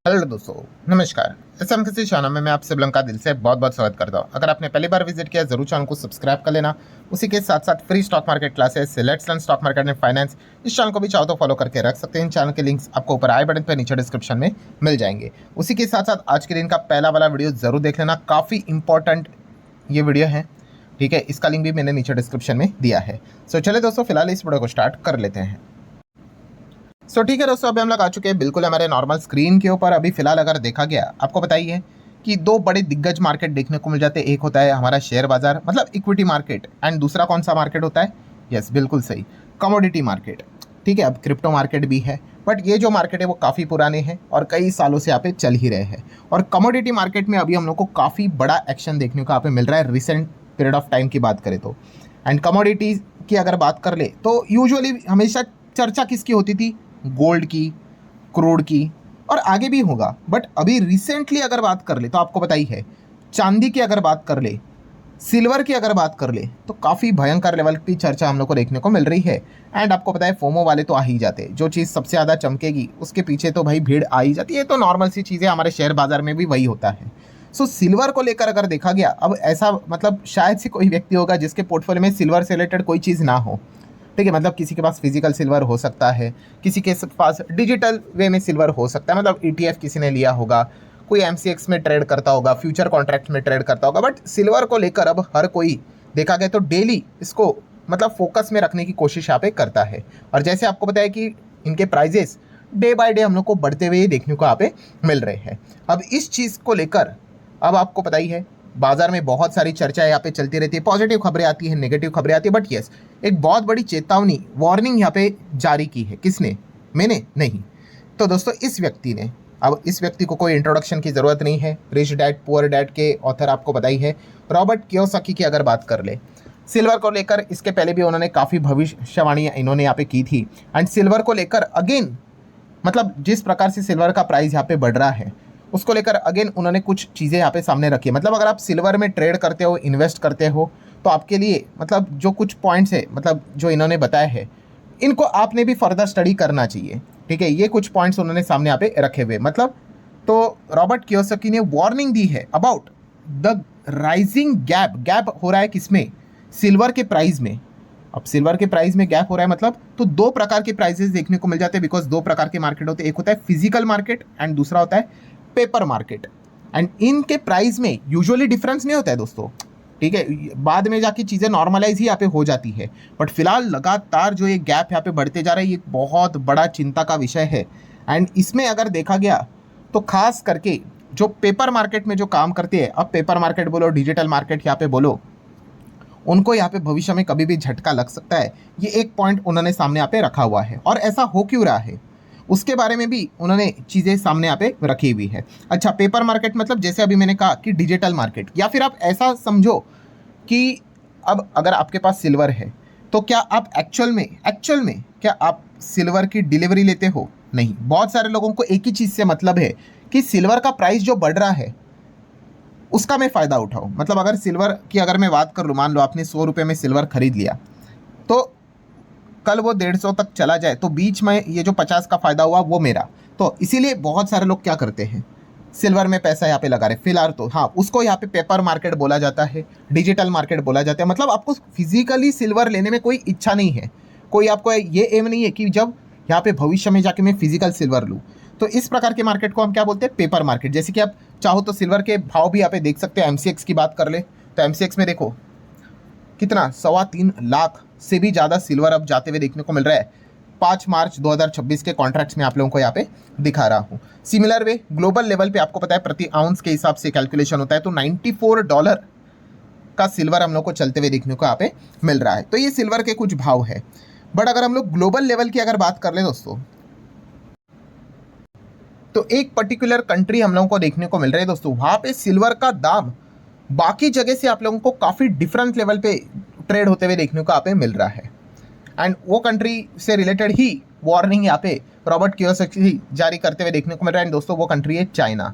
Hello दोस्तों, नमस्कार। इस हम किसी चैनल में मैं आप सब लोगों का दिल से बहुत बहुत स्वागत करता हूँ। अगर आपने पहली बार विजिट किया जरूर चैनल को सब्सक्राइब कर लेना। उसी के साथ साथ free stock market classes, let's learn stock market and finance, इस चैनल को भी चाहो तो फॉलो करके रख सकते हैं। इन चैनल के लिंक्स आपको ऊपर आई बटन पर नीचे डिस्क्रिप्शन में मिल जाएंगे। उसी के साथ साथ आज के दिन का पहला वाला वीडियो जरूर देख लेना, काफ़ी इंपॉर्टेंट ये वीडियो है। ठीक है, इसका लिंक भी मैंने नीचे डिस्क्रिप्शन में दिया है। सो चले दोस्तों, फिलहाल इस वीडियो को स्टार्ट कर लेते हैं। ठीक है दोस्तों, अभी हम लोग आ चुके हैं बिल्कुल हमारे नॉर्मल स्क्रीन के ऊपर। अभी फिलहाल अगर देखा गया, आपको बताइए कि दो बड़े दिग्गज मार्केट देखने को मिल जाते हैं। एक होता है हमारा शेयर बाजार मतलब इक्विटी मार्केट, एंड दूसरा कौन सा मार्केट होता है? यस, बिल्कुल सही, कमोडिटी मार्केट। ठीक है, अब क्रिप्टो मार्केट भी है, बट ये जो मार्केट है वो काफ़ी पुराने हैं और कई सालों से यहाँ पे चल ही रहे हैं। और कमोडिटी मार्केट में अभी हम लोग को काफ़ी बड़ा एक्शन देखने को यहाँ पे मिल रहा है रिसेंट पीरियड ऑफ टाइम की बात करें तो। एंड कमोडिटी की अगर बात कर ले तो यूजुअली हमेशा चर्चा किसकी होती थी? गोल्ड की, क्रूड की, और आगे भी होगा। बट अभी रिसेंटली अगर बात कर ले तो आपको बताई है, चांदी की अगर बात कर ले, सिल्वर की अगर बात कर ले, तो काफ़ी भयंकर लेवल की चर्चा हम लोग को देखने को मिल रही है। एंड आपको पता है फोमो वाले तो आ ही जाते हैं, जो चीज़ सबसे ज़्यादा चमकेगी उसके पीछे तो भाई भीड़ आ ही जाती है। तो नॉर्मल सी चीज़ें हमारे शेयर बाजार में भी वही होता है। सिल्वर को लेकर अगर देखा गया, अब ऐसा मतलब शायद से कोई व्यक्ति होगा जिसके पोर्टफोलियो में सिल्वर से रिलेटेड कोई चीज़ ना हो। ठीक है, मतलब किसी के पास फिजिकल सिल्वर हो सकता है, किसी के पास डिजिटल वे में सिल्वर हो सकता है, मतलब ETF किसी ने लिया होगा, कोई MCX में ट्रेड करता होगा, फ्यूचर कॉन्ट्रैक्ट में ट्रेड करता होगा। बट सिल्वर को लेकर अब हर कोई देखा गया तो डेली इसको मतलब फोकस में रखने की कोशिश यहाँ पे करता है। और जैसे आपको पता है कि इनके प्राइजेस डे बाय डे हम लोग को बढ़ते हुए देखने को यहाँ पे मिल रहे हैं। अब इस चीज़ को लेकर अब आपको पता ही है, बाजार में बहुत सारी चर्चा यहाँ पे चलती रहती है, पॉजिटिव खबरें आती है, नेगेटिव खबरें आती है। बट यस, एक बहुत बड़ी चेतावनी, वार्निंग यहाँ पे जारी की है। किसने? मैंने नहीं, तो दोस्तों इस व्यक्ति ने। अब इस व्यक्ति को कोई इंट्रोडक्शन की ज़रूरत नहीं है, रिच डैड पुअर डैड के ऑथर आपको बताई है, रॉबर्ट कियोसाकी की अगर बात कर ले। सिल्वर को लेकर इसके पहले भी उन्होंने काफ़ी भविष्यवाणियाँ इन्होंने यहाँ पे की थी। एंड सिल्वर को लेकर अगेन मतलब जिस प्रकार से सिल्वर का प्राइस यहाँ पे बढ़ रहा है उसको लेकर अगेन उन्होंने कुछ चीज़ें यहाँ पे सामने रखी है। मतलब अगर आप सिल्वर में ट्रेड करते हो, इन्वेस्ट करते हो, तो आपके लिए मतलब जो कुछ पॉइंट्स है, मतलब जो इन्होंने बताया है, इनको आपने भी फर्दर स्टडी करना चाहिए। ठीक है, ये कुछ पॉइंट्स उन्होंने सामने यहाँ पे रखे हुए। मतलब तो रॉबर्ट कियोसाकी ने वार्निंग दी है अबाउट द राइजिंग गैप हो रहा है किसमें? सिल्वर के प्राइस में। अब सिल्वर के प्राइस में गैप हो रहा है मतलब तो दो प्रकार के प्राइसेस देखने को मिल जाते हैं, बिकॉज दो प्रकार के मार्केट होते हैं। एक होता है फिजिकल मार्केट एंड दूसरा होता है पेपर मार्केट। एंड इनके प्राइस में यूजुअली डिफरेंस नहीं होता है दोस्तों। ठीक है, बाद में जाके चीज़ें नॉर्मलाइज ही यहाँ पे हो जाती है। बट फिलहाल लगातार जो ये गैप यहाँ पे बढ़ते जा रहा है, ये बहुत बड़ा चिंता का विषय है। एंड इसमें अगर देखा गया तो खास करके जो पेपर मार्केट में जो काम करते हैं, अब पेपर मार्केट बोलो, डिजिटल मार्केट यहाँ पे बोलो, उनको यहाँ पे भविष्य में कभी भी झटका लग सकता है। ये एक पॉइंट उन्होंने सामने यहाँ पे रखा हुआ है। और ऐसा हो क्यों रहा है उसके बारे में भी उन्होंने चीज़ें सामने यहाँ पे रखी हुई है। अच्छा, पेपर मार्केट मतलब जैसे अभी मैंने कहा कि डिजिटल मार्केट, या फिर आप ऐसा समझो कि अब अगर आपके पास सिल्वर है तो क्या आप एक्चुअल में क्या आप सिल्वर की डिलीवरी लेते हो? नहीं। बहुत सारे लोगों को एक ही चीज़ से मतलब है कि सिल्वर का प्राइस जो बढ़ रहा है उसका मैं फ़ायदा उठाऊँ। मतलब अगर सिल्वर की अगर मैं बात कर लूँ, मान लो आपने 100 रुपये में सिल्वर खरीद लिया, तो कल वो 150 तक चला जाए तो बीच में ये जो 50 का फ़ायदा हुआ वो मेरा। तो इसीलिए बहुत सारे लोग क्या करते हैं, सिल्वर में पैसा यहाँ पे लगा रहे फिलहाल। तो हाँ, उसको यहाँ पे पेपर मार्केट बोला जाता है, डिजिटल मार्केट बोला जाता है। मतलब आपको फिजिकली सिल्वर लेने में कोई इच्छा नहीं है, कोई आपको ये एम नहीं है कि जब यहाँ पे भविष्य में जाके मैं फिजिकल सिल्वर लूँ। तो इस प्रकार के मार्केट को हम क्या बोलते हैं? Paper market. जैसे कि आप चाहो तो सिल्वर के भाव भी यहाँ पे देख सकते हैं। MCX की बात कर ले तो MCX में देखो कितना 3.25 लाख से भी ज़्यादा सिल्वर अब जाते हुए देखने को मिल रहा है। 5 मार्च 2026 के कॉन्ट्रैक्ट्स में आप लोगों को यहाँ पे दिखा रहा हूँ। सिमिलर वे ग्लोबल लेवल पे आपको पता है प्रति आउंस के हिसाब से कैलकुलेशन होता है, तो $94 का सिल्वर हम लोग को चलते हुए देखने को यहाँ पे मिल रहा है। तो ये सिल्वर के कुछ भाव है। बट अगर हम लोग ग्लोबल लेवल की अगर बात कर ले दोस्तों, तो एक पर्टिकुलर कंट्री हम लोगों को देखने को मिल रहा है दोस्तों, वहाँ पे सिल्वर का दाम बाकी जगह से आप लोगों को काफ़ी डिफरेंट लेवल पे ट्रेड होते हुए देखने को यहाँ पे मिल रहा है। एंड वो कंट्री से रिलेटेड ही वार्निंग यहाँ पे रॉबर्ट कियोसाकी जारी करते हुए देखने को मिल रहा है। एंड दोस्तों वो कंट्री है चाइना।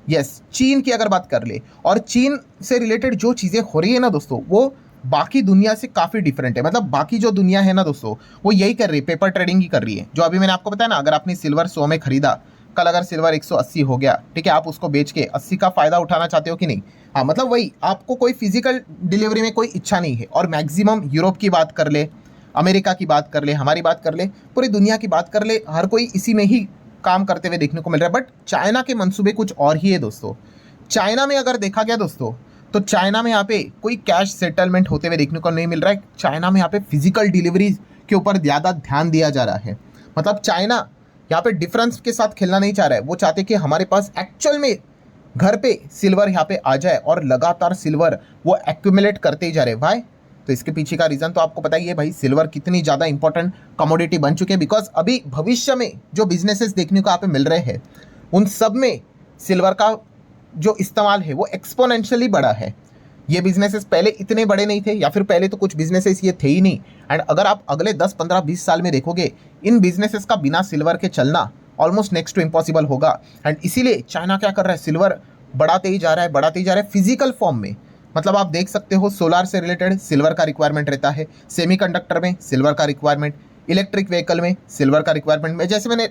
यस, चीन की अगर बात कर ले, और चीन से रिलेटेड जो चीज़ें हो रही है ना दोस्तों, वो बाकी दुनिया से काफ़ी डिफरेंट है। मतलब बाकी जो दुनिया है ना दोस्तों, वो यही कर रही है, पेपर ट्रेडिंग ही कर रही है। जो अभी मैंने आपको बताया ना, अगर आपने सिल्वर 100 में खरीदा कल अगर सिल्वर 180 हो गया, ठीक है, आप उसको बेच के 80 का फ़ायदा उठाना चाहते हो कि नहीं? हाँ, मतलब वही, आपको कोई फिजिकल डिलीवरी में कोई इच्छा नहीं है। और मैक्सिमम यूरोप की बात कर ले, अमेरिका की बात कर ले, हमारी बात कर ले, पूरी दुनिया की बात कर ले, हर कोई इसी में ही काम करते हुए देखने को मिल रहा है। बट चाइना के मंसूबे कुछ और ही है दोस्तों। चाइना में अगर देखा गया दोस्तों, तो चाइना में यहाँ पे कोई कैश सेटलमेंट होते हुए देखने को नहीं मिल रहा है। चाइना में यहाँ पे फिजिकल डिलीवरीज के ऊपर ज़्यादा ध्यान दिया जा रहा है। मतलब चाइना यहाँ पे डिफरेंस के साथ खेलना नहीं चाह रहा है। वो चाहते कि हमारे पास एक्चुअल में घर पे सिल्वर यहाँ पे आ जाए और लगातार सिल्वर वो एक्यूमुलेट करते ही जा रहे हैं। भाई, तो इसके पीछे का रीज़न तो आपको पता ही है भाई, सिल्वर कितनी ज़्यादा इंपॉर्टेंट कमोडिटी बन चुके हैं। बिकॉज अभी भविष्य में जो बिजनेसेस देखने को यहाँ पे मिल रहे हैं, उन सब में सिल्वर का जो इस्तेमाल है वो एक्सपोनेंशियली बढ़ा है। ये बिजनेसेस पहले इतने बड़े नहीं थे, या फिर पहले तो कुछ बिजनेसेस ये थे ही नहीं। एंड अगर आप अगले 10, 15, 20 साल में देखोगे, इन बिजनेसेस का बिना सिल्वर के चलना ऑलमोस्ट नेक्स्ट टू इम्पॉसिबल होगा। एंड इसीलिए चाइना क्या कर रहा है, सिल्वर बढ़ाते ही जा रहा है, बढ़ाते ही जा रहा है फिजिकल फॉर्म में। मतलब आप देख सकते हो, सोलार से रिलेटेड सिल्वर का रिक्वायरमेंट रहता है, सेमीकंडक्टर में सिल्वर का रिक्वायरमेंट, इलेक्ट्रिक व्हीकल में सिल्वर का रिक्वायरमेंट में। जैसे मैंने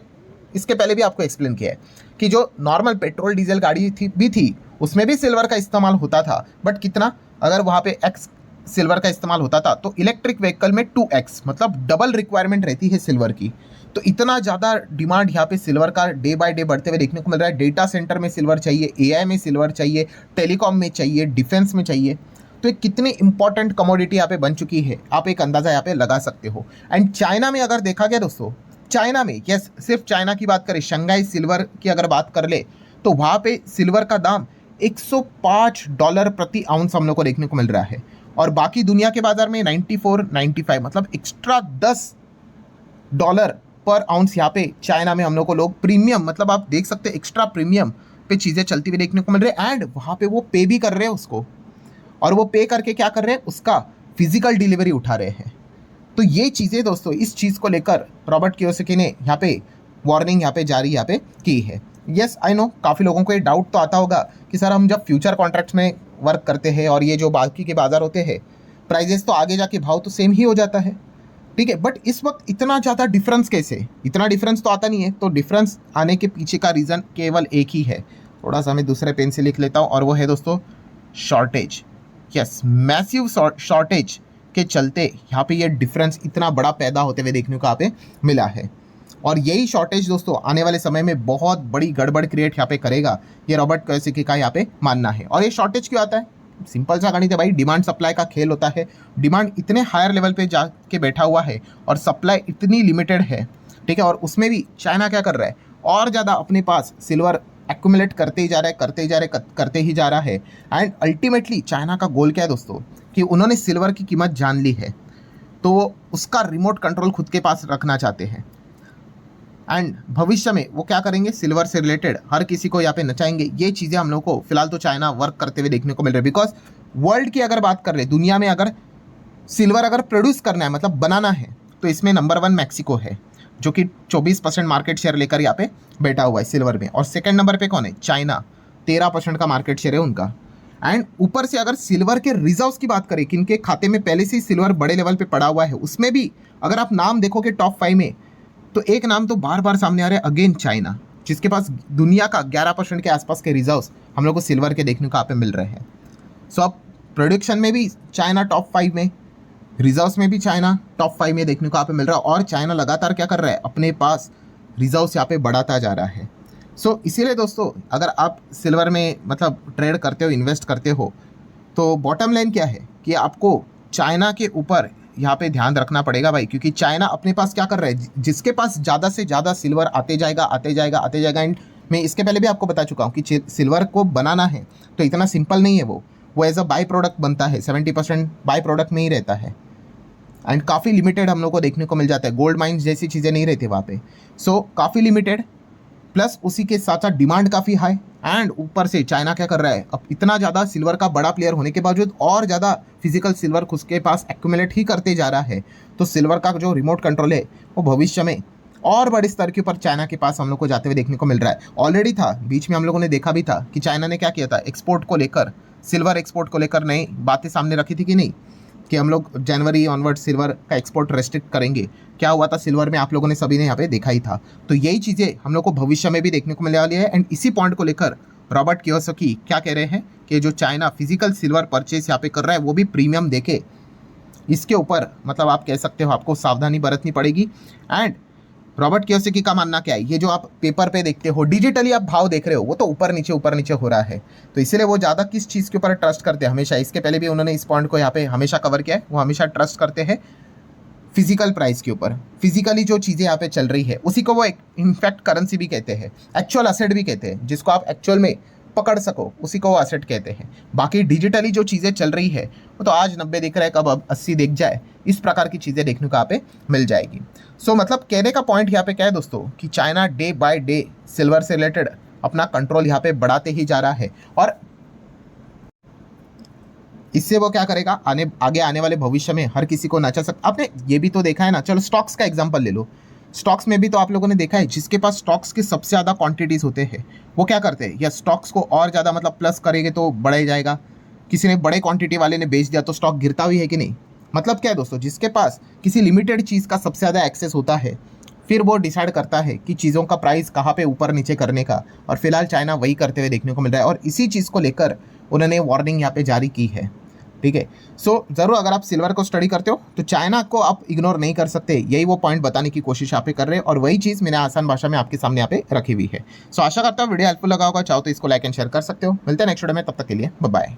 इसके पहले भी आपको एक्सप्लेन किया है कि जो नॉर्मल पेट्रोल डीजल गाड़ी थी उसमें भी सिल्वर का इस्तेमाल होता था। बट कितना, अगर वहाँ पे x सिल्वर का इस्तेमाल होता था, तो इलेक्ट्रिक व्हीकल में 2x, मतलब डबल रिक्वायरमेंट रहती है सिल्वर की। तो इतना ज़्यादा डिमांड यहाँ पे सिल्वर का डे बाय डे बढ़ते हुए देखने को मिल रहा है। डेटा सेंटर में सिल्वर चाहिए, AI में सिल्वर चाहिए, टेलीकॉम में चाहिए, डिफेंस में चाहिए। तो ये कितनी इंपॉर्टेंट कमोडिटी यहाँ पे बन चुकी है, आप एक अंदाज़ा यहाँ पे लगा सकते हो। एंड चाइना में अगर देखा गया दोस्तों, चाइना में, यस, सिर्फ चाइना की बात करें, शंघाई सिल्वर की अगर बात कर ले, तो वहाँ पे सिल्वर का दाम $105 प्रति आउंस हम लोग को देखने को मिल रहा है। और बाकी दुनिया के बाजार में 94, 95, मतलब एक्स्ट्रा $10 पर आउंस यहाँ पे चाइना में हम लोग को लोग प्रीमियम, मतलब आप देख सकते हैं एक्स्ट्रा प्रीमियम पे चीज़ें चलती हुई देखने को मिल रही है। एंड वहाँ पे वो पे भी कर रहे हैं उसको, और वो पे करके क्या कर रहे हैं, उसका फिजिकल डिलीवरी उठा रहे हैं। तो ये चीज़ें दोस्तों, इस चीज़ को लेकर रॉबर्ट कियोसाकी ने यहाँ पे वार्निंग यहाँ पे जारी यहाँ पे की है। यस, आई नो, काफ़ी लोगों को ये डाउट तो आता होगा कि सर हम जब फ्यूचर कॉन्ट्रैक्ट्स में वर्क करते हैं और ये जो बाकी के बाजार होते हैं, प्राइजेस तो आगे जाके भाव तो सेम ही हो जाता है, ठीक है। बट इस वक्त इतना ज़्यादा डिफरेंस कैसे, इतना डिफरेंस तो आता नहीं है। तो डिफरेंस आने के पीछे का रीज़न केवल एक ही है, थोड़ा सा मैं दूसरे पेन से लिख लेता हूँ, और वो है दोस्तों शॉर्टेज। यस, मैसिव शॉर्टेज के चलते यहाँ पे ये डिफरेंस इतना बड़ा पैदा होते हुए देखने को यहाँ पे मिला है। और यही शॉर्टेज दोस्तों आने वाले समय में बहुत बड़ी गड़बड़ क्रिएट यहाँ पे करेगा, ये रॉबर्ट कियोसाकी का यहाँ पे मानना है। और ये शॉर्टेज क्यों आता है, सिंपल सा गणित है भाई, डिमांड सप्लाई का खेल होता है। डिमांड इतने हायर लेवल पे जाके बैठा हुआ है और सप्लाई इतनी लिमिटेड है, ठीक है। और उसमें भी चाइना क्या कर रहा है, और ज़्यादा अपने पास सिल्वर एक्यूमुलेट करते ही जा रहा है, करते ही जा रहा है। एंड अल्टीमेटली चाइना का गोल क्या है दोस्तों, कि उन्होंने सिल्वर की कीमत जान ली है, तो उसका रिमोट कंट्रोल खुद के पास रखना चाहते हैं। एंड भविष्य में वो क्या करेंगे, सिल्वर से रिलेटेड हर किसी को यहाँ पे नचाएंगे। ये चीज़ें हम लोग को फिलहाल तो चाइना वर्क करते हुए देखने को मिल रही है। बिकॉज वर्ल्ड की अगर बात कर रहे, दुनिया में अगर सिल्वर अगर प्रोड्यूस करना है, मतलब बनाना है, तो इसमें नंबर 1 मैक्सिको है, जो कि 24% मार्केट शेयर लेकर यहाँ पे बैठा हुआ है सिल्वर में। और सेकंड नंबर पे कौन है, चाइना, 13% का मार्केट शेयर है उनका। एंड ऊपर से अगर सिल्वर के रिजर्व्स की बात करें, किनके खाते में पहले से ही सिल्वर बड़े लेवल पे पड़ा हुआ है, उसमें भी अगर आप नाम देखोगे टॉप 5 में, तो एक नाम तो बार बार सामने आ रहा है, अगेन चाइना, जिसके पास दुनिया का 11% के आसपास के रिजर्व्स हम लोग को सिल्वर के देखने को यहाँ पे मिल रहे हैं। सो अब प्रोडक्शन में भी चाइना टॉप 5 में, रिजर्व्स में भी चाइना टॉप 5 में देखने को यहाँ पे मिल रहा है। और चाइना लगातार क्या कर रहा है, अपने पास रिजर्व्स यहाँ पे बढ़ाता जा रहा है। सो इसीलिए दोस्तों, अगर आप सिल्वर में मतलब ट्रेड करते हो, इन्वेस्ट करते हो, तो बॉटम लाइन क्या है कि आपको चाइना के ऊपर यहाँ पे ध्यान रखना पड़ेगा भाई। क्योंकि चाइना अपने पास क्या कर रहा है, जिसके पास ज़्यादा से ज़्यादा सिल्वर आते जाएगा। एंड मैं इसके पहले भी आपको बता चुका हूँ कि सिल्वर को बनाना है तो इतना सिंपल नहीं है, वो एज अ बाई प्रोडक्ट बनता है, 70% बाई प्रोडक्ट में ही रहता है। एंड काफ़ी लिमिटेड हम लोग को देखने को मिल जाता है, गोल्ड माइंस जैसी चीज़ें नहीं रहती वहाँ पे। सो काफ़ी लिमिटेड, प्लस उसी के साथ साथ डिमांड काफ़ी हाई। एंड ऊपर से चाइना क्या कर रहा है, अब इतना ज़्यादा सिल्वर का बड़ा प्लेयर होने के बावजूद और ज़्यादा फिजिकल सिल्वर खुद के पास एक्यूमुलेट ही करते जा रहा है। तो सिल्वर का जो रिमोट कंट्रोल है वो भविष्य में और बड़े स्तर के ऊपर चाइना के पास हम लोग को जाते हुए देखने को मिल रहा है। ऑलरेडी था, बीच में हम लोगों ने देखा भी था कि चाइना ने क्या किया था, एक्सपोर्ट को लेकर, सिल्वर एक्सपोर्ट को लेकर नई बातें सामने रखी थी कि नहीं, कि हम लोग जनवरी ऑनवर्ड सिल्वर का एक्सपोर्ट रेस्ट्रिक्ट करेंगे। क्या हुआ था सिल्वर में, आप लोगों ने सभी ने यहाँ पे देखा ही था। तो यही चीज़ें हम लोग को भविष्य में भी देखने को मिलने वाली है। एंड इसी पॉइंट को लेकर रॉबर्ट कियोसाकी क्या कह रहे हैं कि जो चाइना फिजिकल सिल्वर परचेज यहाँ पे कर रहा है वो भी प्रीमियम देके इसके ऊपर मतलब आप कह सकते हो आपको सावधानी बरतनी पड़ेगी। एंड रॉबर्ट कियोसाकी का मानना क्या है, ये जो आप पेपर पे देखते हो, डिजिटली आप भाव देख रहे हो, वो तो ऊपर नीचे हो रहा है। तो इसीलिए वो ज़्यादा किस चीज़ के ऊपर ट्रस्ट करते हैं हमेशा, इसके पहले भी उन्होंने इस पॉइंट को यहाँ पे हमेशा कवर किया है, वो हमेशा ट्रस्ट करते हैं फिजिकल प्राइस के ऊपर। फिजिकली जो चीज़ें यहाँ पे चल रही है उसी को वो एक इनफैक्ट करेंसी भी कहते हैं, एक्चुअल असेट भी कहते हैं, जिसको आप एक्चुअल में पकड़ सको उसी को वो असेट कहते हैं। बाकी डिजिटली जो चीज़ें चल रही है वो तो आज 90 दिख रहा है, कब अब 80 दिख जाए, इस प्रकार की चीज़ें देखने को यहाँ पे मिल जाएगी। सो मतलब कहने का पॉइंट यहाँ पे क्या है दोस्तों कि China day by day silver से रिलेटेड अपना कंट्रोल यहाँ पे बढ़ाते ही जा रहा है। और इससे वो क्या करेगा, आगे आने वाले भविष्य में हर किसी को नचा सकता। आपने ये भी तो देखा है ना, चलो स्टॉक्स का एग्जांपल ले लो। स्टॉक्स में भी तो आप लोगों ने देखा है जिसके पास स्टॉक्स के सबसे ज़्यादा क्वांटिटीज़ होते हैं वो क्या करते हैं, या स्टॉक्स को और ज़्यादा मतलब प्लस करेंगे तो बढ़े जाएगा। किसी ने बड़े क्वांटिटी वाले ने बेच दिया तो स्टॉक गिरता भी है कि नहीं। मतलब क्या है दोस्तों, जिसके पास किसी लिमिटेड चीज़ का सबसे ज़्यादा एक्सेस होता है फिर वो डिसाइड करता है कि चीज़ों का प्राइस कहाँ पे ऊपर नीचे करने का। और फिलहाल चाइना वही करते हुए देखने को मिल रहा है और इसी चीज़ को लेकर उन्होंने वार्निंग यहाँ पे जारी की है। ठीक है, सो ज़रूर अगर आप सिल्वर को स्टडी करते हो तो चाइना को आप इग्नोर नहीं कर सकते, यही वो पॉइंट बताने की कोशिश यहाँ पे कर रहे हैं और वही चीज़ मैंने आसान भाषा में आपके सामने यहाँ पे रखी हुई है। सो आशा करता हूँ वीडियो हेल्पफुल लगा होगा, चाहो तो इसको लाइक एंड शेयर कर सकते हो। मिलते हैं नेक्स्ट वीडियो में, तब तक के लिए बाय बाय।